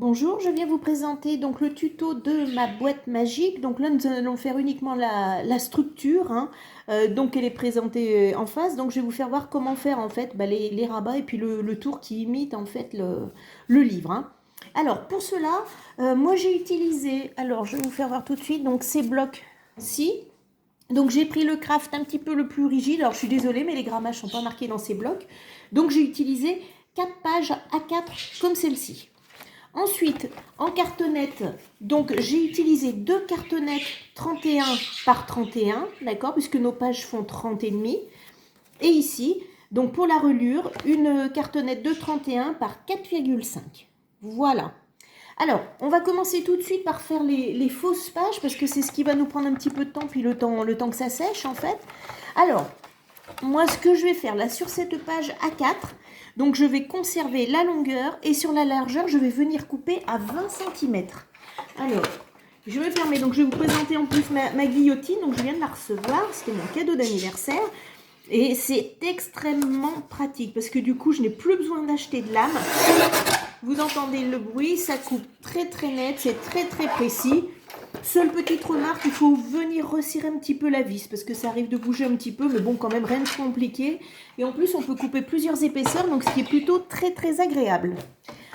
Bonjour, je viens vous présenter donc le tuto de ma boîte magique. Donc là, nous allons faire uniquement la structure, hein. Donc elle est présentée en face. Donc je vais vous faire voir comment faire en fait les rabats et puis le tour qui imite en fait le livre, hein. Alors pour cela, moi j'ai utilisé, alors je vais vous faire voir tout de suite, donc ces blocs-ci. Donc j'ai pris le craft un petit peu le plus rigide. Alors je suis désolée, mais les grammages ne sont pas marqués dans ces blocs. Donc j'ai utilisé 4 pages A4 comme celle-ci. Ensuite, en cartonnette, donc j'ai utilisé 2 cartonnettes 31 par 31, d'accord, puisque nos pages font 30 et demi. Et ici, donc pour la reliure, une cartonnette de 31 par 4,5. Voilà. Alors, on va commencer tout de suite par faire les fausses pages, parce que c'est ce qui va nous prendre un petit peu de temps, puis le temps que ça sèche, en fait. Alors, moi, ce que je vais faire là sur cette page A4, donc je vais conserver la longueur et sur la largeur, je vais venir couper à 20 cm. Alors, je me permets, donc je vais vous présenter en plus ma guillotine, donc je viens de la recevoir, c'était mon cadeau d'anniversaire. Et c'est extrêmement pratique parce que du coup, je n'ai plus besoin d'acheter de lame. Vous entendez le bruit, ça coupe très très net, c'est très très précis. Seule petite remarque, il faut venir resserrer un petit peu la vis parce que ça arrive de bouger un petit peu, mais bon, quand même rien de compliqué. Et en plus, on peut couper plusieurs épaisseurs, donc ce qui est plutôt très très agréable.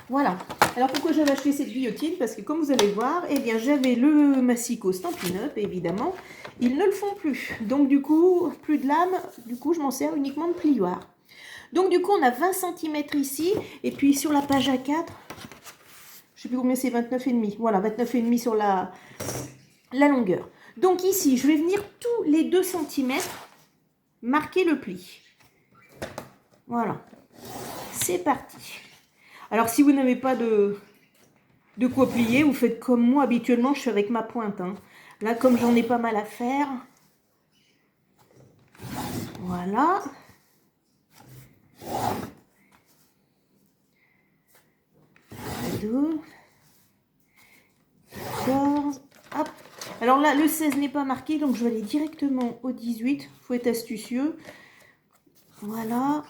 Voilà. Alors pourquoi j'avais acheté cette guillotine? Parce que comme vous allez voir, eh bien j'avais le massicot Stampin' Up, évidemment. Ils ne le font plus. Donc du coup, plus de lame, du coup je m'en sers uniquement de plioir. Donc du coup on a 20 cm ici, et puis sur la page A4, je ne sais plus combien c'est, 29,5. Voilà, 29,5 sur la longueur. Donc ici, je vais venir tous les 2 cm marquer le pli. Voilà. C'est parti. Alors si vous n'avez pas de quoi plier, vous faites comme moi habituellement, je fais avec ma pointe, hein. Là, comme j'en ai pas mal à faire. Voilà. Deux. 14. Hop. Alors là, le 16 n'est pas marqué, donc je vais aller directement au 18. Il faut être astucieux. Voilà.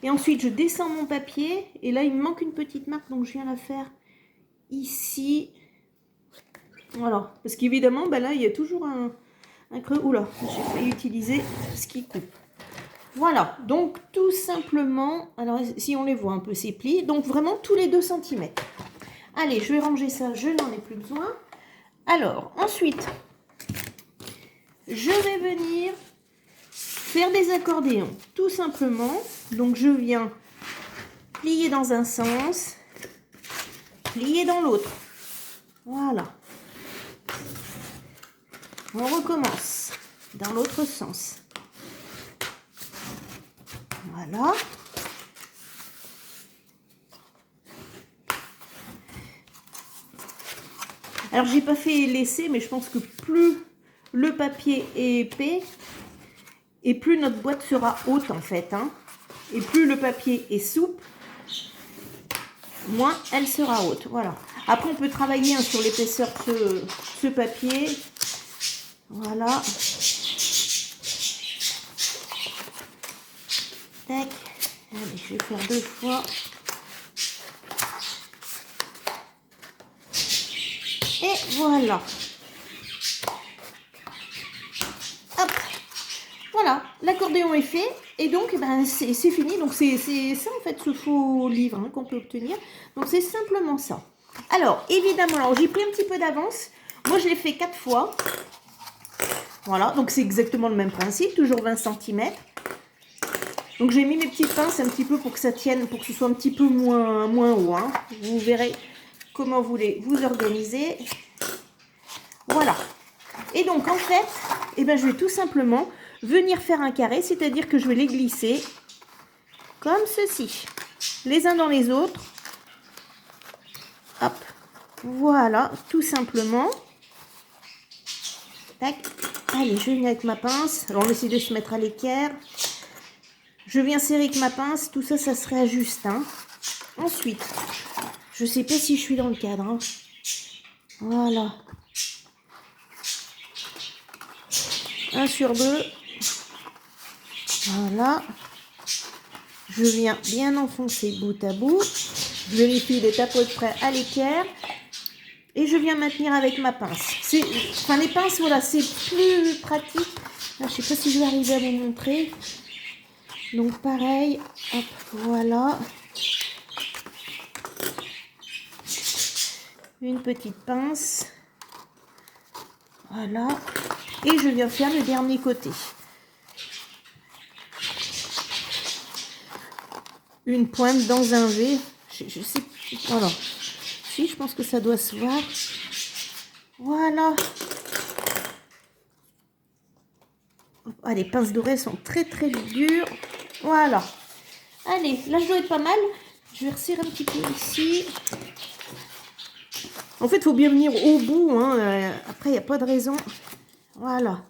Et ensuite, je descends mon papier. Et là, il me manque une petite marque, donc je viens la faire ici. Voilà. Parce qu'évidemment, là, il y a toujours un creux. Oula, j'ai failli utiliser ce qui coupe. Voilà. Donc, tout simplement, alors si on les voit un peu, ces plis. Donc, vraiment tous les 2 cm. Allez, je vais ranger ça. Je n'en ai plus besoin. Alors, ensuite, je vais venir faire des accordéons, tout simplement. Donc, je viens plier dans un sens, plier dans l'autre. Voilà. On recommence dans l'autre sens. Voilà. Alors, j'ai pas fait l'essai, mais je pense que plus le papier est épais, et plus notre boîte sera haute en fait, hein. Et plus le papier est souple, moins elle sera haute. Voilà. Après, on peut travailler, hein, sur l'épaisseur de ce papier. Voilà. Tac. Allez, je vais faire 2 fois. Et voilà. Hop. Voilà, l'accordéon est fait. Et donc, c'est fini. Donc, c'est ça, en fait, ce faux livre, hein, qu'on peut obtenir. Donc, c'est simplement ça. Alors, évidemment, alors j'ai pris un petit peu d'avance. Moi, je l'ai fait 4 fois. Voilà, donc c'est exactement le même principe. Toujours 20 cm. Donc, j'ai mis mes petites pinces un petit peu pour que ça tienne, pour que ce soit un petit peu moins haut, hein. Vous verrez comment vous voulez vous organiser. Voilà. Et donc, en fait, je vais tout simplement venir faire un carré, c'est-à-dire que je vais les glisser comme ceci, les uns dans les autres. Hop. Voilà, tout simplement. Tac. Allez, je viens avec ma pince. Alors, on essaie de se mettre à l'équerre. Je viens serrer avec ma pince. Tout ça, ça se réajuste, hein. Ensuite, je ne sais pas si je suis dans le cadre, hein. Voilà. 1 sur 2. Voilà. Je viens bien enfoncer bout à bout. Je vérifie d'être à peu près à l'équerre. Et je viens maintenir avec ma pince. Enfin, les pinces, voilà, c'est plus pratique. Là, je ne sais pas si je vais arriver à vous montrer. Donc, pareil. Hop, voilà. Une petite pince. Voilà. Et je viens faire le dernier côté. Une pointe dans un V. Je sais. Voilà. Si, je pense que ça doit se voir. Voilà. Ah, les pinces dorées sont très très dures. Voilà. Allez, là je dois être pas mal. Je vais resserrer un petit peu ici. En fait, il faut bien venir au bout. Hein. Après, il n'y a pas de raison. Voilà.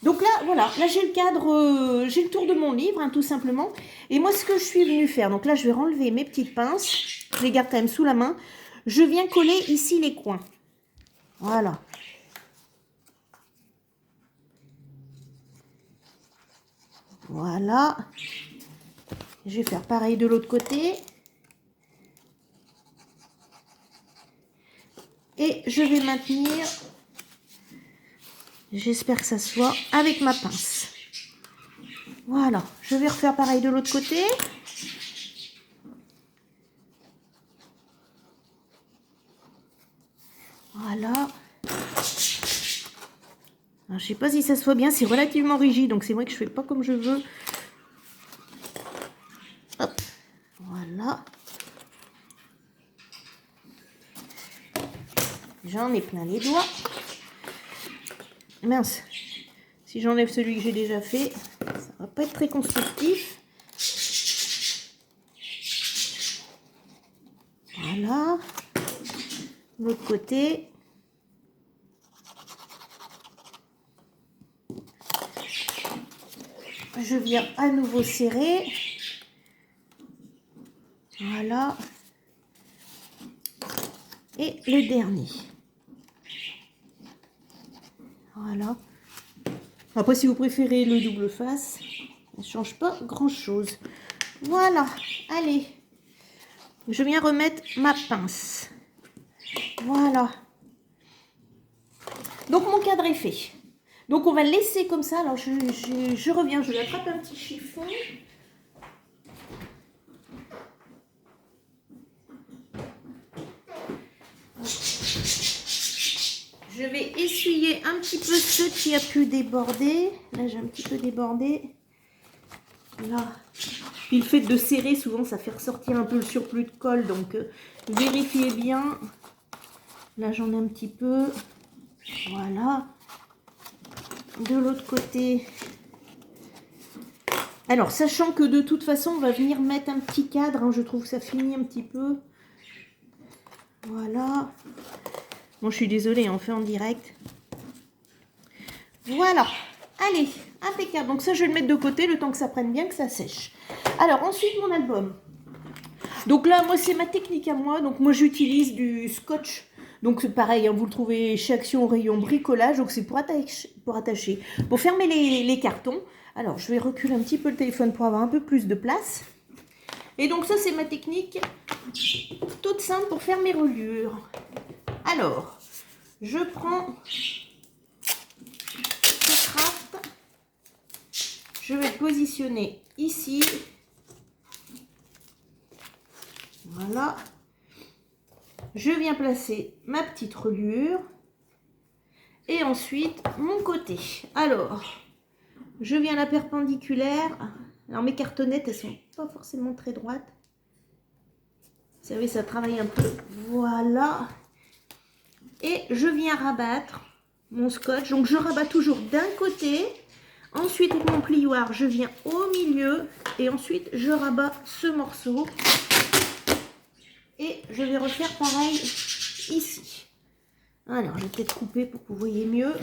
Donc là, voilà. Là, j'ai le cadre, j'ai le tour de mon livre, hein, tout simplement. Et moi, ce que je suis venue faire, donc là, je vais enlever mes petites pinces. Je les garde quand même sous la main. Je viens coller ici les coins. Voilà. Voilà. Je vais faire pareil de l'autre côté. Et je vais maintenir, j'espère que ça soit, avec ma pince. Voilà, je vais refaire pareil de l'autre côté. Voilà. Alors, je sais pas si ça se voit bien, c'est relativement rigide, donc c'est vrai que je fais pas comme je veux. Hop, voilà. J'en ai plein les doigts. Mince, si j'enlève celui que j'ai déjà fait, ça va pas être très constructif. Voilà. L'autre côté. Je viens à nouveau serrer. Voilà. Et le dernier. Voilà. Après, si vous préférez le double face, ça ne change pas grand-chose. Voilà. Allez. Je viens remettre ma pince. Voilà. Donc, mon cadre est fait. Donc, on va le laisser comme ça. Alors, je reviens. Je vais attraper un petit chiffon. Je vais essuyer un petit peu ce qui a pu déborder. Là, j'ai un petit peu débordé. Là. Puis le fait de serrer, souvent, ça fait ressortir un peu le surplus de colle. Donc, vérifiez bien. Là, j'en ai un petit peu. Voilà. De l'autre côté. Alors, sachant que de toute façon, on va venir mettre un petit cadre. Hein, je trouve que ça finit un petit peu. Voilà. Bon, je suis désolée, on fait en direct. Voilà. Allez, impeccable. Donc ça, je vais le mettre de côté le temps que ça prenne bien, que ça sèche. Alors, ensuite, mon album. Donc là, moi, c'est ma technique à moi. Donc moi, j'utilise du scotch. Donc c'est pareil, hein, vous le trouvez chez Action au rayon bricolage. Donc c'est pour attacher. Pour fermer les cartons. Alors, je vais reculer un petit peu le téléphone pour avoir un peu plus de place. Et donc ça, c'est ma technique toute simple pour faire mes reliures. Alors, je prends ce craft, je vais le positionner ici. Voilà. Je viens placer ma petite reliure. Et ensuite, mon côté. Alors, je viens à la perpendiculaire. Alors, mes cartonnettes, elles sont pas forcément très droites. Vous savez, ça travaille un peu. Voilà. Et je viens rabattre mon scotch. Donc, je rabats toujours d'un côté. Ensuite, avec mon plioir, je viens au milieu. Et ensuite, je rabats ce morceau. Et je vais refaire pareil ici. Alors, je vais peut-être couper pour que vous voyez mieux.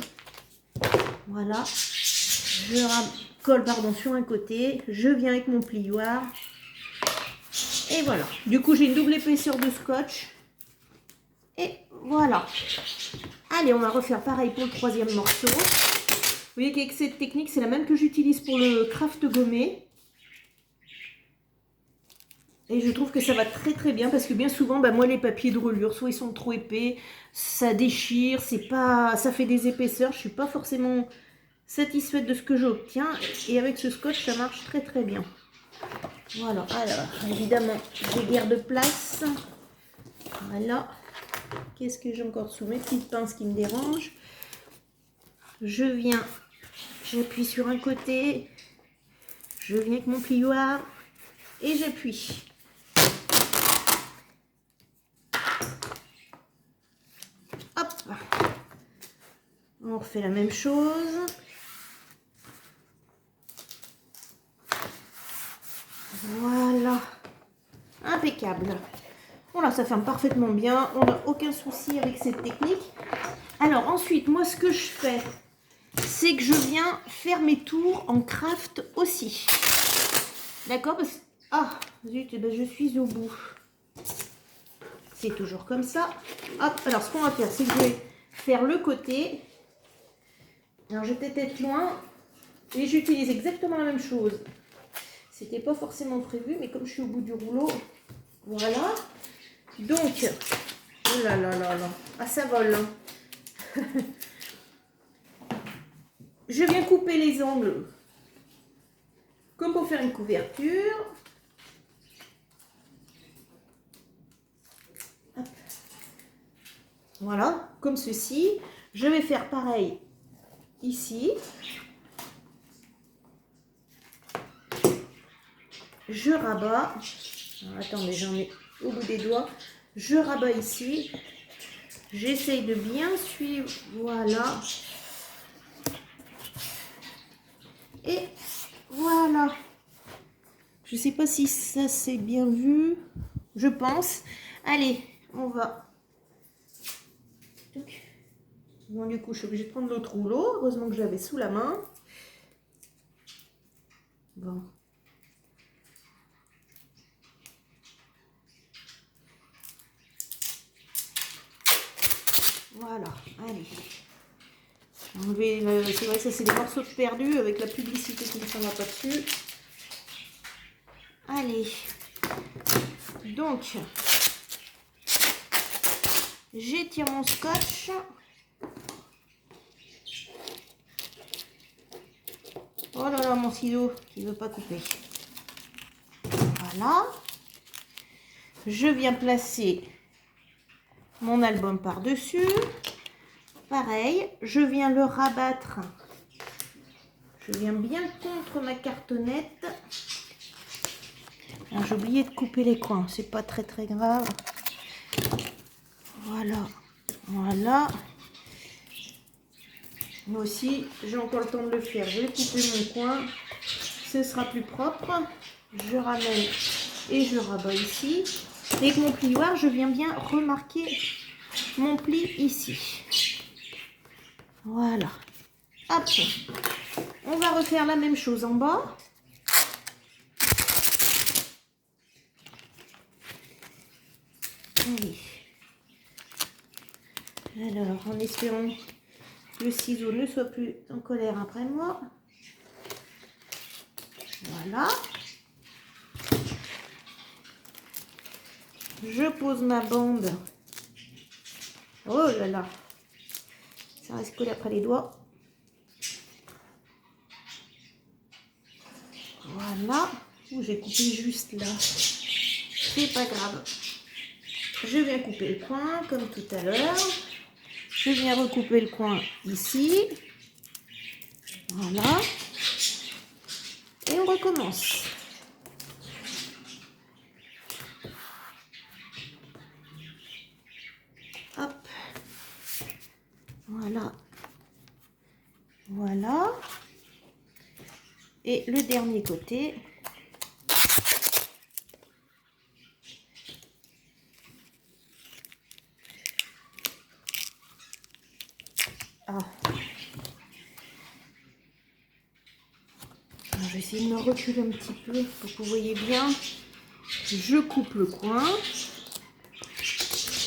Voilà. Je colle sur un côté. Je viens avec mon plioir. Et voilà. Du coup, j'ai une double épaisseur de scotch. Et voilà. Allez, on va refaire pareil pour le troisième morceau. Vous voyez qu'avec cette technique, c'est la même que j'utilise pour le craft gommé. Et je trouve que ça va très très bien parce que bien souvent, bah, moi les papiers de reliure, soit ils sont trop épais, ça déchire, c'est pas, ça fait des épaisseurs, je suis pas forcément satisfaite de ce que j'obtiens. Et avec ce scotch, ça marche très très bien. Voilà, alors évidemment, j'ai guère de place. Voilà. Qu'est-ce que j'ai encore sous mes petites pinces qui me dérangent? Je viens, j'appuie sur un côté, je viens avec mon plioir et j'appuie. Hop, on refait la même chose. Voilà, impeccable. Voilà, ça ferme parfaitement bien, on n'a aucun souci avec cette technique. Alors ensuite, moi ce que je fais, c'est que je viens faire mes tours en craft aussi. D'accord? Ah, zut, eh ben, je suis au bout. C'est toujours comme ça. Hop, alors ce qu'on va faire, c'est que je vais faire le côté. Alors je vais peut-être être loin et j'utilise exactement la même chose. C'était pas forcément prévu, mais comme je suis au bout du rouleau, voilà. Donc, oh là là là là, ah ça vole. Hein. Je viens couper les angles comme pour faire une couverture. Hop. Voilà, comme ceci. Je vais faire pareil ici. Je rabats. Alors, attendez, j'en ai au bout des doigts. Je rabats ici. J'essaye de bien suivre. Voilà. Et voilà. Je ne sais pas si ça c'est bien vu. Je pense. Allez, on va. Bon, du coup, je suis obligée de prendre l'autre rouleau. Heureusement que je l'avais sous la main. Bon. Voilà, allez. Enlever, c'est vrai que ça c'est des morceaux perdus avec la publicité qui ne s'en va pas dessus. Allez. Donc, j'étire mon scotch. Oh là là, mon ciseau qui ne veut pas couper. Voilà. Je viens placer mon album par-dessus. Pareil, je viens le rabattre. Je viens bien contre ma cartonnette. J'ai oublié de couper les coins, c'est pas très très grave. Voilà, voilà. Moi aussi, j'ai encore le temps de le faire. Je vais couper mon coin, ce sera plus propre. Je ramène et je rabats ici. Avec mon plioir, je viens bien remarquer mon pli ici. Voilà. Hop. On va refaire la même chose en bas. Allez. Alors, en espérant que le ciseau ne soit plus en colère après moi. Voilà. Je pose ma bande. Oh là là. Ça reste collé après les doigts. Voilà. Ouh, j'ai coupé juste là. C'est pas grave. Je viens couper le coin comme tout à l'heure. Je viens recouper le coin ici. Voilà. Et on recommence. Hop. Voilà. Voilà. Et le dernier côté. Ah. Je vais essayer de me reculer un petit peu pour que vous voyez bien. Je coupe le coin.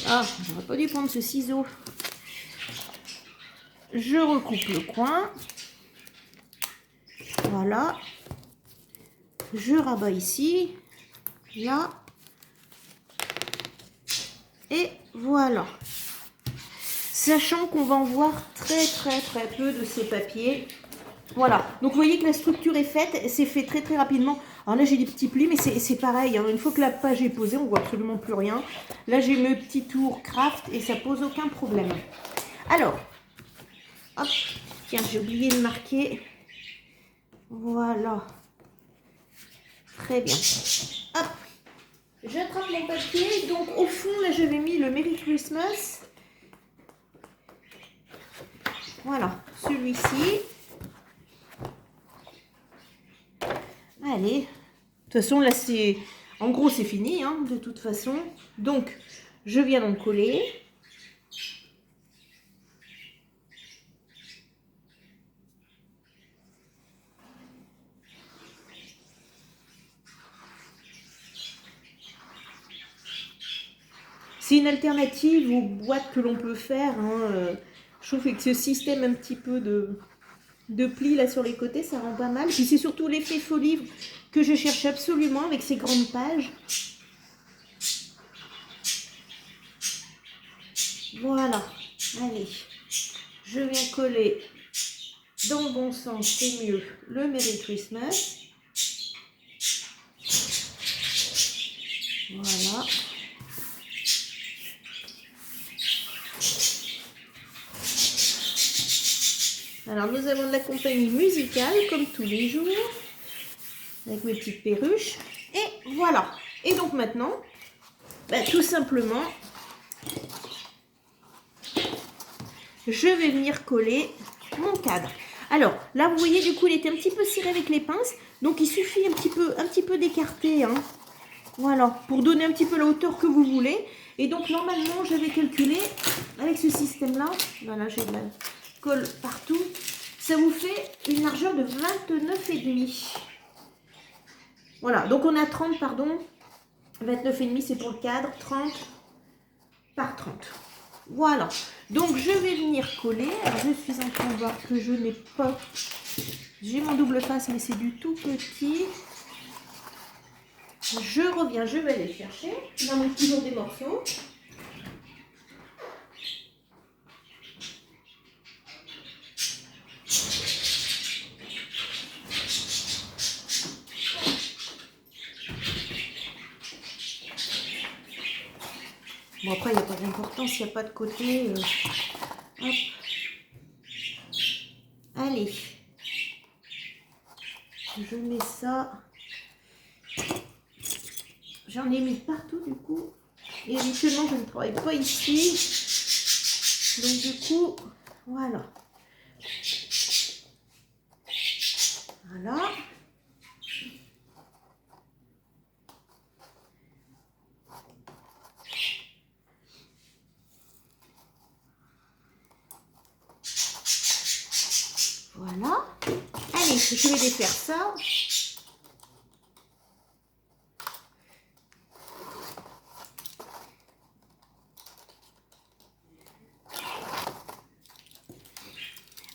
Ah, j'aurais pas dû prendre ce ciseau. Je recoupe le coin. Voilà. Je rabats ici. Là. Et voilà. Sachant qu'on va en voir très peu de ces papiers. Voilà, donc vous voyez que la structure est faite, c'est fait très rapidement. Alors là j'ai des petits plis, mais c'est pareil, hein. Une fois que la page est posée, on voit absolument plus rien. Là j'ai mes petits tours craft et ça pose aucun problème. Alors, hop, tiens, j'ai oublié de marquer. Voilà. Très bien. Hop, j'attrape mon papier. Donc au fond, là j'avais mis le Merry Christmas. Voilà, celui-ci. Allez, de toute façon là c'est, en gros c'est fini hein, de toute façon. Donc je viens d'en coller. C'est une alternative aux boîtes que l'on peut faire. Hein. Je trouve que ce système un petit peu de plis là sur les côtés, ça rend pas mal. Puis c'est surtout l'effet faux livre que je cherche absolument avec ces grandes pages. Voilà, allez, je viens coller dans le bon sens, c'est mieux, le Merry Christmas. Voilà. Alors nous avons de la compagnie musicale comme tous les jours, avec mes petites perruches. Et voilà. Et donc maintenant, tout simplement, je vais venir coller mon cadre. Alors là vous voyez du coup il était un petit peu serré avec les pinces, donc il suffit un petit peu d'écarter, hein. Voilà, pour donner un petit peu la hauteur que vous voulez. Et donc normalement j'avais calculé avec ce système là, voilà j'ai de la colle partout, ça vous fait une largeur de 29,5. Voilà, donc on a 30 pardon, 29,5 c'est pour le cadre, 30 par 30. Voilà, donc je vais venir coller. Alors je suis en train de voir que je n'ai pas, j'ai mon double face mais c'est du tout petit. Je reviens, je vais aller chercher. Il en manque toujours des morceaux. Bon après il n'y a pas d'importance, il n'y a pas de côté. Hop. Allez. Je mets ça. J'en ai mis partout du coup. Et habituellement je ne travaille pas ici. Donc du coup, voilà. Voilà. Voilà. Allez, je vais défaire ça.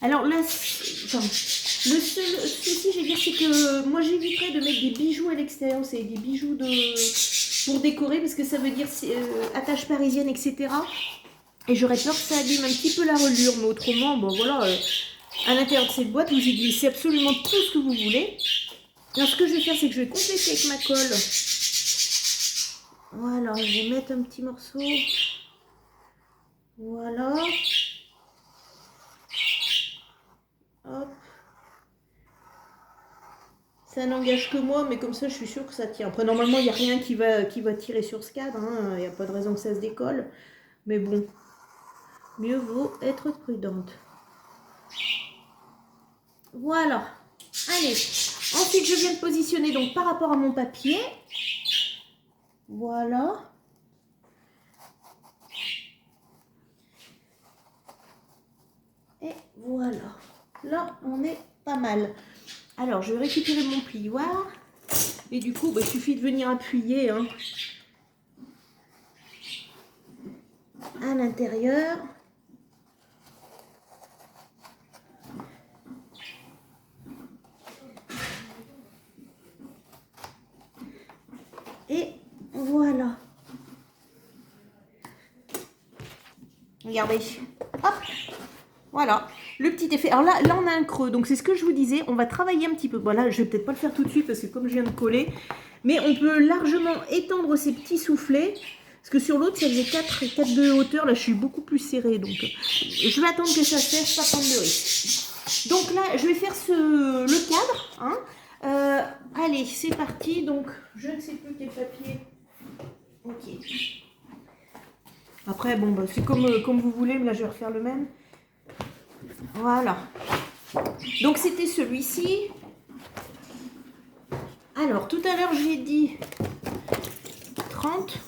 Alors là, enfin, le seul souci, je vais dire, c'est que moi j'éviterais de mettre des bijoux à l'extérieur, c'est des bijoux pour décorer, parce que ça veut dire attache parisienne, etc. Et j'aurais peur que ça abîme un petit peu la reliure, mais autrement, bon voilà, à l'intérieur de cette boîte, vous y glissez absolument tout ce que vous voulez. Alors ce que je vais faire, c'est que je vais compléter avec ma colle. Voilà, je vais mettre un petit morceau. Voilà. Hop. Ça n'engage que moi, mais comme ça, je suis sûre que ça tient. Après, normalement, il n'y a rien qui va tirer sur ce cadre. Il n'y a pas de raison que ça se décolle. Mais bon, mieux vaut être prudente. Voilà. Allez. Ensuite, je viens de positionner donc par rapport à mon papier. Voilà. Et voilà. Là, on est pas mal. Alors, je vais récupérer mon plioir. Et du coup, il suffit de venir appuyer hein, à l'intérieur. Et voilà. Regardez. Hop. Voilà, le petit effet. Alors là, on a un creux. Donc, c'est ce que je vous disais. On va travailler un petit peu. Voilà, je vais peut-être pas le faire tout de suite parce que comme je viens de coller. Mais on peut largement étendre ces petits soufflets. Parce que sur l'autre, ça faisait 4 de hauteur. Là, je suis beaucoup plus serrée. Donc, je vais attendre que ça sèche, pas prendre de risque. Donc là, je vais faire le cadre. Hein. Allez, c'est parti. Donc, je ne sais plus quel papier. Ok. Après, bon, bah, c'est comme vous voulez. Mais là, je vais refaire le même. Voilà. Donc, c'était celui-ci. Alors, tout à l'heure, j'ai dit 30.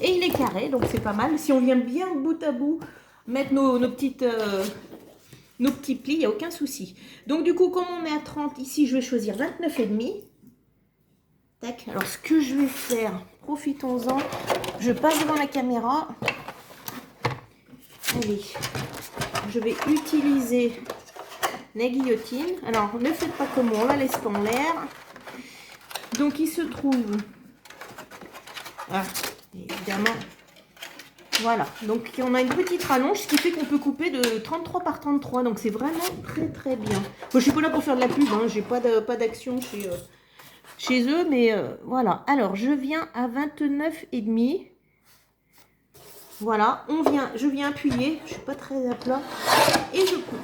Et il est carré, donc c'est pas mal. Si on vient bien bout à bout mettre nos petits plis, il n'y a aucun souci. Donc du coup, comme on est à 30, ici je vais choisir 29,5. Tac. Alors ce que je vais faire, profitons-en. Je passe devant la caméra. Allez. Je vais utiliser la guillotine. Alors, ne faites pas comme moi, on la laisse pas en l'air. Donc il se trouve... Ah, évidemment... Voilà, donc on a une petite rallonge, ce qui fait qu'on peut couper de 33 par 33, donc c'est vraiment très très bien. Moi, je suis pas là pour faire de la pub, hein, j'ai pas d'action chez eux, mais voilà. Alors, je viens à 29,5. Voilà, je viens appuyer, je suis pas très à plat, et je coupe.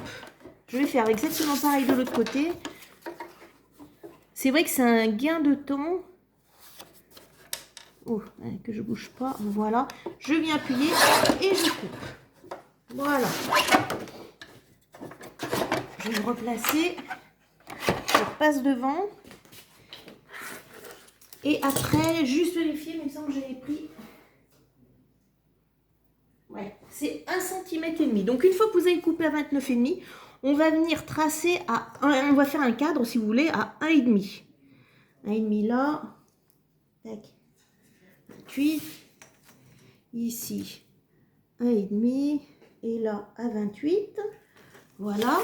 Je vais faire exactement pareil de l'autre côté. C'est vrai que c'est un gain de temps. Oh, que je bouge pas, voilà. Je viens appuyer et je coupe. Voilà. Je vais le replacer. Je repasse devant. Et après, juste vérifier, il me semble que j'avais pris... Ouais, c'est 1,5 cm. Donc, une fois que vous avez coupé à 29,5, on va venir tracer à... On va faire un cadre, si vous voulez, à 1,5. 1,5 là. Tac. 28. Ici, 1,5. Et là, à 28. Voilà.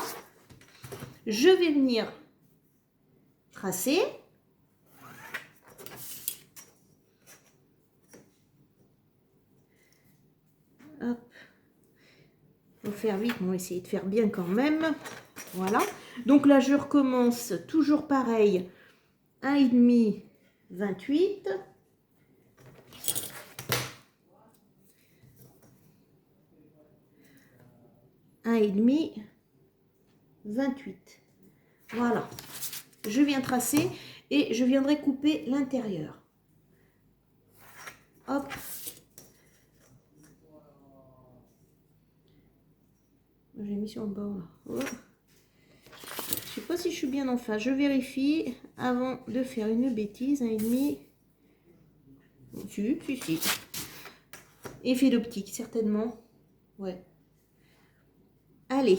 Je vais venir tracer. Hop. Faut faire vite, on va essayer de faire bien quand même. Voilà. Donc là, je recommence toujours pareil. 1,5, 28. Et demi, 28. Voilà. Je viens tracer et je viendrai couper l'intérieur. Hop. J'ai mis sur le bord là. Oh. Je sais pas si je suis bien en face. Je vérifie avant de faire une bêtise. 1,5. Si. Effet d'optique, certainement. Ouais. Allez.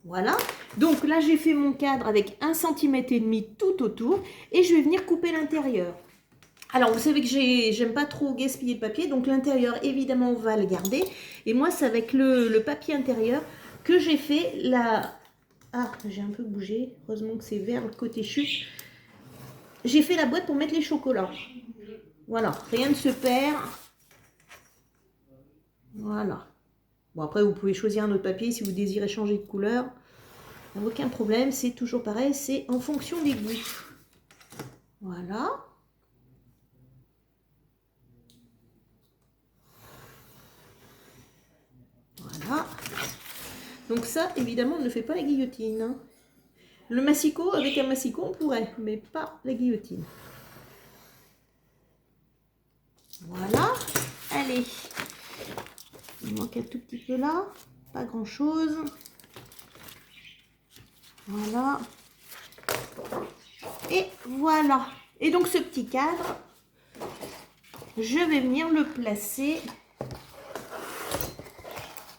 Voilà. Donc là, j'ai fait mon cadre avec 1,5 cm tout autour. Et je vais venir couper l'intérieur. Alors, vous savez que j'aime pas trop gaspiller le papier. Donc, l'intérieur, évidemment, on va le garder. Et moi, c'est avec le papier intérieur que j'ai fait la... Ah, j'ai un peu bougé. Heureusement que c'est vers le côté chute. J'ai fait la boîte pour mettre les chocolats. Voilà, rien ne se perd. Voilà. Bon, après, vous pouvez choisir un autre papier si vous désirez changer de couleur. Aucun problème, c'est toujours pareil. C'est en fonction des goûts. Voilà. Voilà. Donc ça, évidemment, on ne fait pas la guillotine. Hein. Le massicot, avec un massicot, on pourrait, mais pas la guillotine. Voilà. Allez. Il manque un tout petit peu là. Pas grand-chose. Voilà. Et voilà. Et donc, ce petit cadre, je vais venir le placer...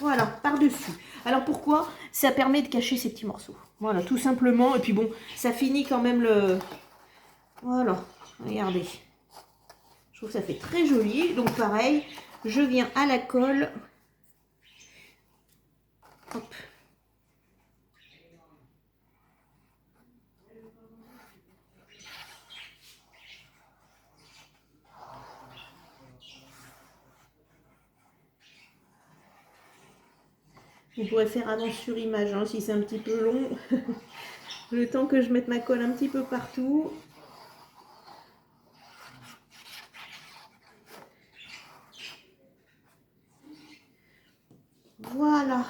Voilà, par-dessus. Alors pourquoi? Ça permet de cacher ces petits morceaux. Voilà, tout simplement. Et puis bon, ça finit quand même le... Voilà, regardez. Je trouve que ça fait très joli. Donc pareil, je viens à la colle. Hop. Vous pourrez faire avance sur image hein, si c'est un petit peu long. Le temps que je mette ma colle un petit peu partout. Voilà.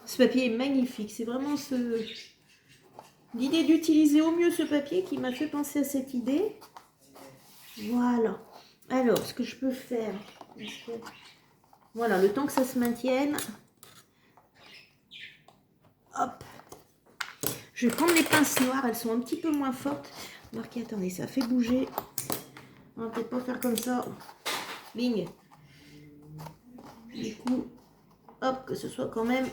Ce papier est magnifique. C'est vraiment l'idée d'utiliser au mieux ce papier qui m'a fait penser à cette idée. Voilà. Alors, ce que je peux faire... Voilà, le temps que ça se maintienne. Hop. Je vais prendre les pinces noires. Elles sont un petit peu moins fortes. Remarquez, attendez, ça fait bouger. On va peut-être pas faire comme ça. Bing. Du coup, hop, que ce soit quand même...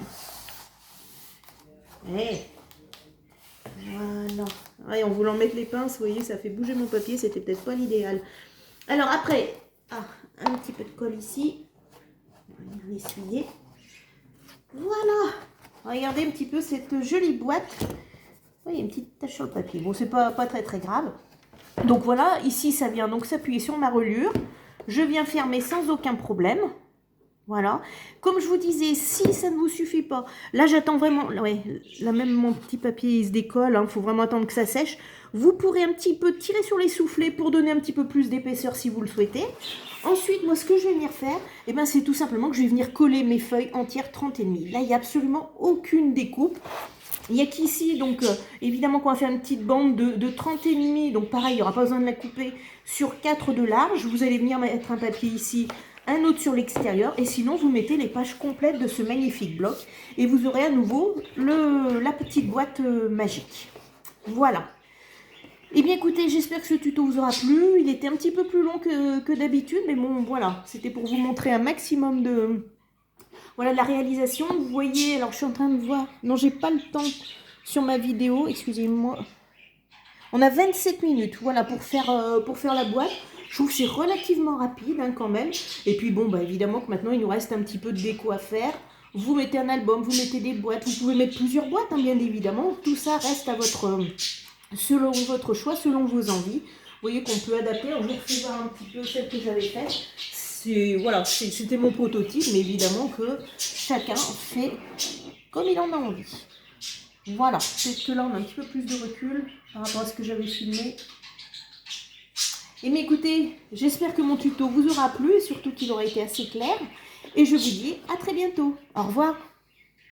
Voilà. Ouais, en voulant mettre les pinces, vous voyez, ça fait bouger mon papier. C'était peut-être pas l'idéal. Alors après, un petit peu de colle ici. On va venir l'essuyer. Voilà. Regardez un petit peu cette jolie boîte. Il y a une petite tache sur le papier. Bon, c'est pas très très grave. Donc voilà, ici ça vient donc s'appuyer sur ma reliure. Je viens fermer sans aucun problème. Voilà. Comme je vous disais, si ça ne vous suffit pas, là j'attends vraiment, ouais, là même mon petit papier il se décolle, il faut vraiment attendre que ça sèche. Vous pourrez un petit peu tirer sur les soufflets pour donner un petit peu plus d'épaisseur si vous le souhaitez. Ensuite, moi ce que je vais venir faire, eh ben, c'est tout simplement que je vais venir coller mes feuilles entières 30,5. Là il n'y a absolument aucune découpe. Il n'y a qu'ici, donc évidemment qu'on va faire une petite bande de 30,5, donc pareil, il n'y aura pas besoin de la couper sur 4 de large. Vous allez venir mettre un papier ici, un autre sur l'extérieur, et sinon vous mettez les pages complètes de ce magnifique bloc, et vous aurez à nouveau la petite boîte magique. Voilà. Eh bien écoutez, j'espère que ce tuto vous aura plu. Il était un petit peu plus long que d'habitude, mais bon voilà, c'était pour vous montrer un maximum de... Voilà la réalisation, vous voyez, alors je suis en train de voir, non j'ai pas le temps sur ma vidéo, excusez-moi. On a 27 minutes, voilà, pour faire la boîte. Je trouve que c'est relativement rapide hein, quand même. Et puis bon, bah, évidemment que maintenant il nous reste un petit peu de déco à faire. Vous mettez un album, vous mettez des boîtes, vous pouvez mettre plusieurs boîtes hein, bien évidemment. Tout ça reste à selon votre choix, selon vos envies. Vous voyez qu'on peut adapter, alors je vous refais voir un petit peu celle que j'avais faite. Voilà, c'était mon prototype, mais évidemment que chacun fait comme il en a envie. Voilà, peut-être que là on a un petit peu plus de recul par rapport à ce que j'avais filmé. Et mais écoutez, j'espère que mon tuto vous aura plu et surtout qu'il aura été assez clair. Et je vous dis à très bientôt. Au revoir.